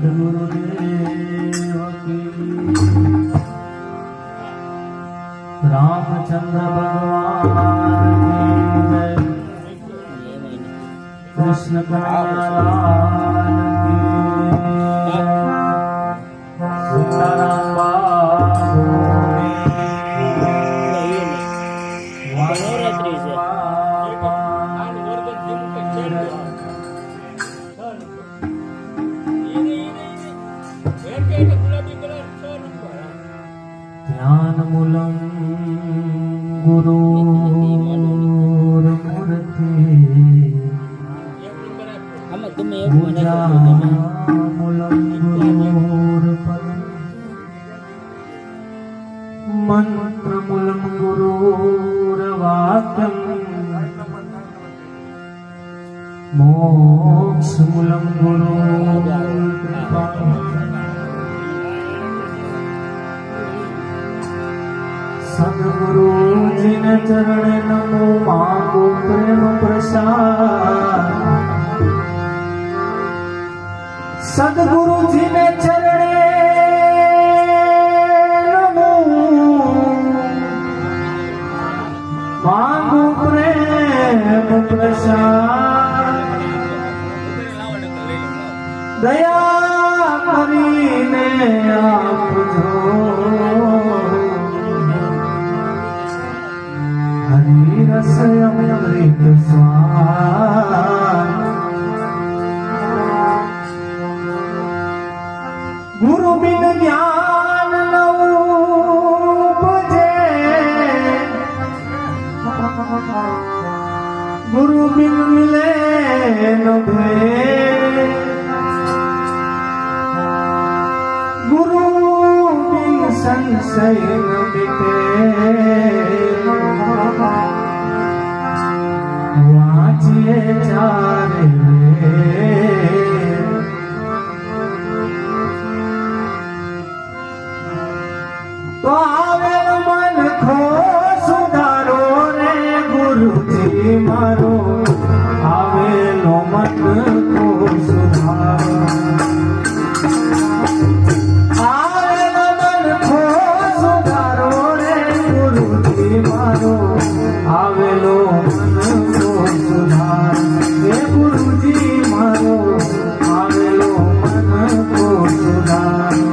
સદગુરુદેવ રામચંદ્ર ભગવાન જય કૃષ્ણ કનૈયાલાલ સીતારામ બાપુ નવરાત્રી છે. ધ્યાન મૂલમ ગુરુર્મૂર્તિ આમાં તમે એવું પૂજા મૂલમ ગુરુર્પદમ મંત્ર મૂલમ ગુરુર્વાક્યમ મોક્ષ મૂલમ ગુરુર્કૃપા સદગુરુજીને ચરણે નમો માંગો પ્રેમ પ્રસાદ સદગુરુજીને ચરણે નમો માંગો પ્રેમ પ્રસાદ દયા કરીને આપજો હરિ રસ અમૃત સ્વાદ ગુરુ બિન જ્ઞાન ન ઉપજે ગુરુ બિન મિલે ન ભેદ ગુરુ બિન સંશય ન મિટે વાંચીએ ચારે તો આવેલ મન ખો સુધારો રે ગુરુજી મારો આવેલો મન ખો સુધારો આવેલો મન ખો સુધારો રે ગુરુજી મારો આવેલો મન ખો સુધારો હે ગુરુજી મારો આવેલો મન ખો સુધારો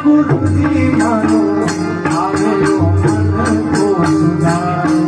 ગુરુજી મારો આવેલો મન કો સુધારો.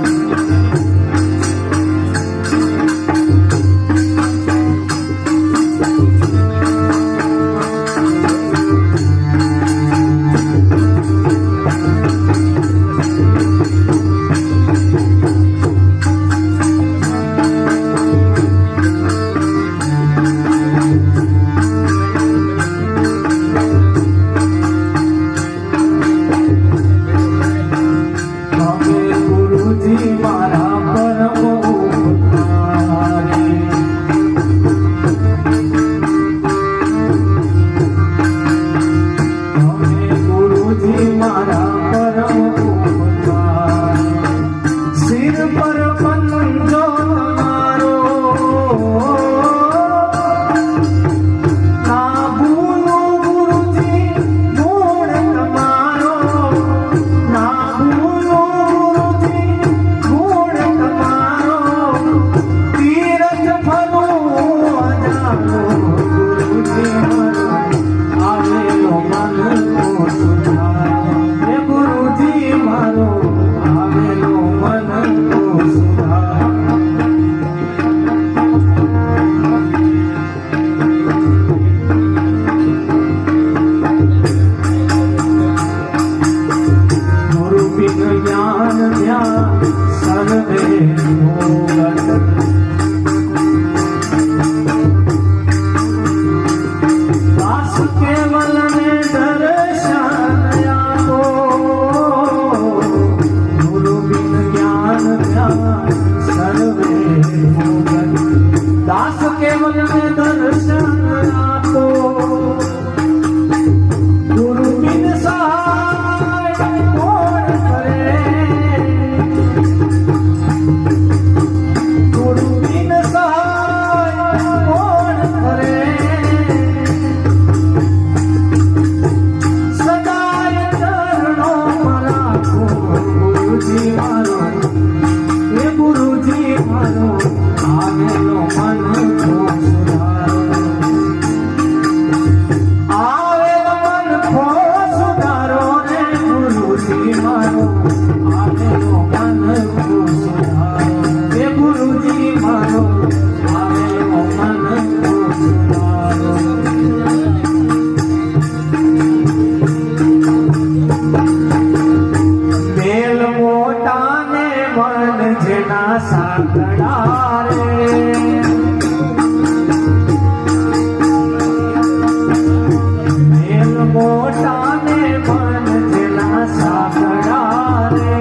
दास केवल में दर्शन आपो गुरु बिन सहाय कौन करे गुरु बिन सहाय कौन करे सदाय चरणों में राखो गुरुजी मारो हे गुरुजी मारो आवेलो मन को सुधारो आवेलो मन को सुधारो रे गुरुजी मारो आवेलो मन को सुधारो हे गुरुजी मारो आवेलो मन को सुधारो मेल मोटा ने मन जेना साकड़ा मोटा ने मन जिला साकड़ा रे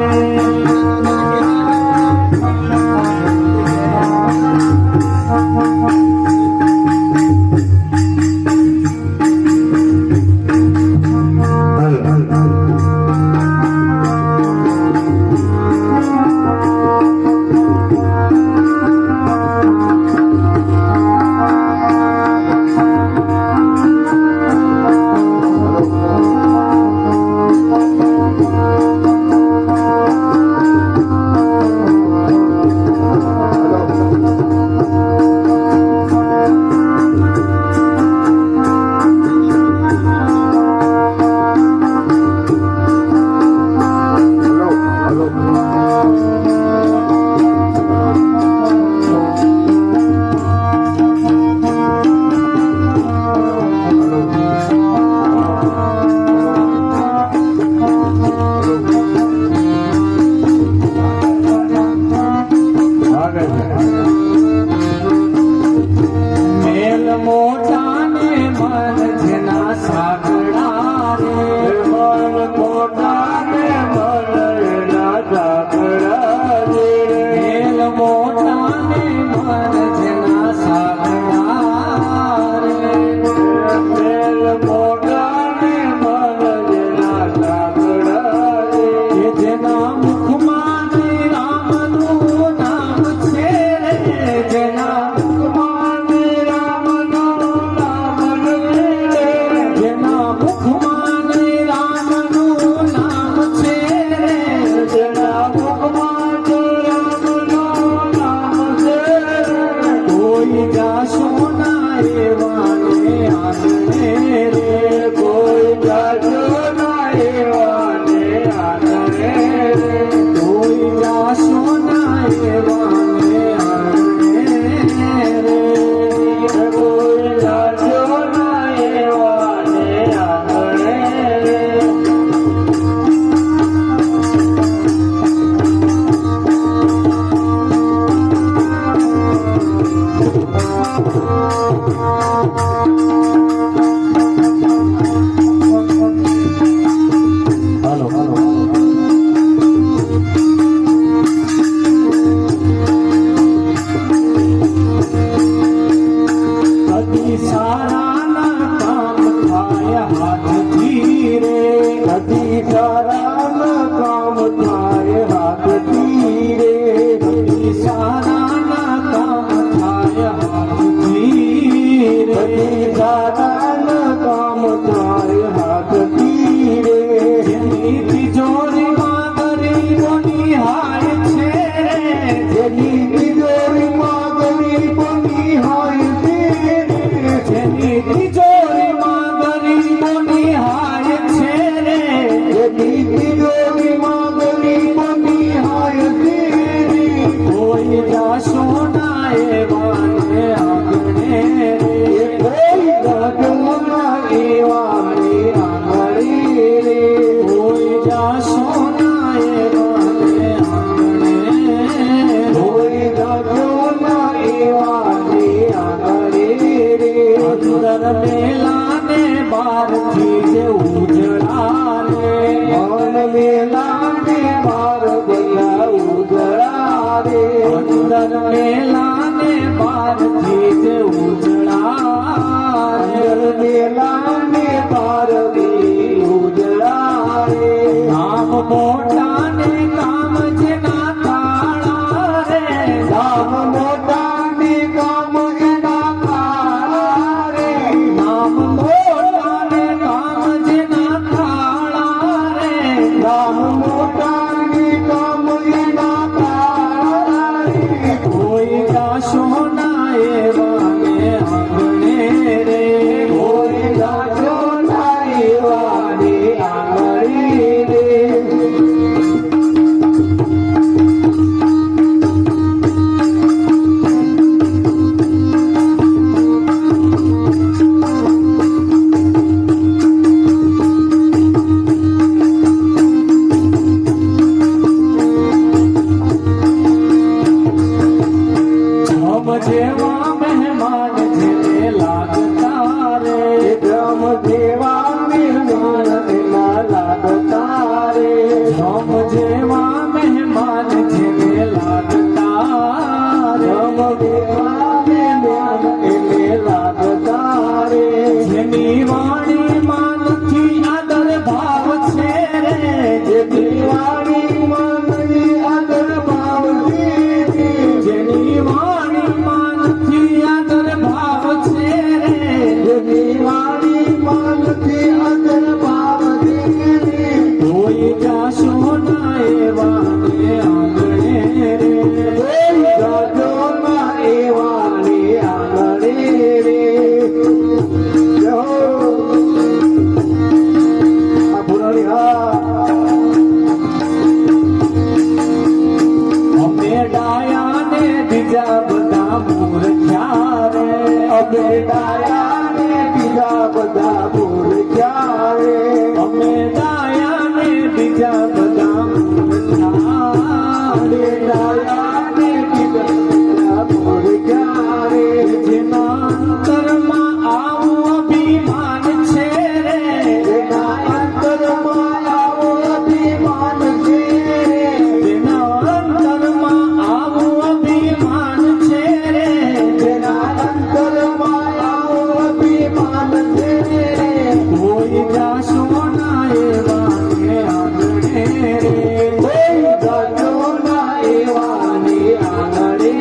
कोई जाशो હાલો હાલો કદી સારાના કામ થાય હાથથી રે કદી સારાના કામ થાય હાથથી રે કદી સારાના કામ થાય હાથથી રે કદી સારાના કામ થાય હાથથી રે જેની તિજોરીમાં ગરીબોની હાય છે જેની તિજોરીમાં ગરીબોની હાય જેની તિજોરીમાં ગરીબોની હાય છે રે જેની તિજોરીમાં ગરીબોની હાય છે રે કોઈ જાશો ના એવાને આંગણે રે કોઈ જાશો ના એવાને આંગણે રે કોઈ જાશો ના એવાને આંગણે કોઈ જાશો ના એવાને આંગણે અંદર મેલાને બારથી જે ઉજળા રે મન મેલાને બાર બધા ઉજળા રે અંદર મેલાને બારથી જે ઉજળા રે મેલાને બારથી ઉજળા રે નામ મોટા ને કામ જેના તાળા રે નામ મોટા ને કામ એના તાળા રે નામ મોટા ને કામ જેના તાળા રે નામ મોટા ને કામ એના તાળા રે કોઈ જાશો ના એવાને આંગણે રે કોઈ જાશો ના એવાને આંગણે રે બ્રહ્મ જેવા મહેમાન જેને લાગતા રે બ્રહ્મ જેવા મહેમાન જેના લાગતા રે બ્રહ્મ જેવા મહેમાન જેને લાગતા રે બ્રહ્મ જેવા મહેમાન જેને લાગતા રે જેની વાણીમાં નથી આદર ભાવ છે રે જેની વાણીમાં નથી આદર ભાવ છે જેની વાણીમાં નથી આદર ભાવ છે રે જેની વાણીમાં નથી આદર ભાવ છે રે કોઈ જાશો ના એવાને આંગણે રે કોઈ જાશો ના એવાને આંગણે રે જય હો આ પુરાણી હા અમે ડાયાને બીજા બધા મૂર્ખ્યા રે અમે ડાયાને બીજા બધા મૂર્ખ્યા રે અમે ડાયાને બીજા બધા મૂર્ખ્યા રે ડાયાને બીજા બધા મૂર્ખ્યા રે જેના અંતરમાં આવું અભિમાન છે રે જેના અંતરમાં આવું અભિમાન છે જેના અંતરમાં આવું અભિમાન છે રે જેના અંતરમાં આવું અભિમાન છે રે કોઈ જાશો ના એવાને આંગણે રે કોઈ જાશો ના એવાને આંગણે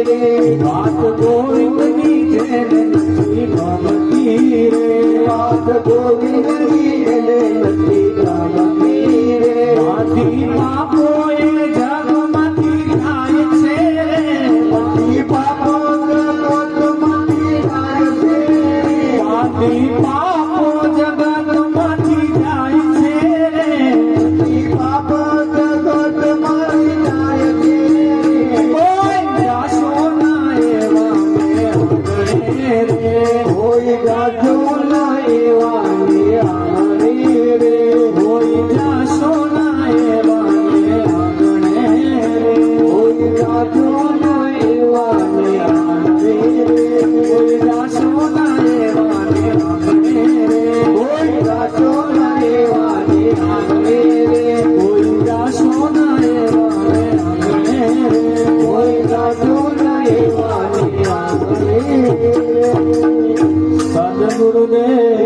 રે વાત ગોવિંદની જેને નથી ગમતી રે વાત ગોવિંદની જેને નથી ગમતી રે માથી પાપોએ જગમાંથી થાય છે રે માથી પાપો જગતમાંથી થાય છે રે માથી પાપો જગતમાંથી જાય છે રે માથી પાપો જગતમાંથી જાય છે રે કોઈ જાશો ના એવાને આંગણે રે કોઈ જાશો ના એવાને આંગણે રે કોઈ જાશો ના એવાને આંગણે રે કોઈ જાશો ના એવાને આંગણે સદગુરુદેવ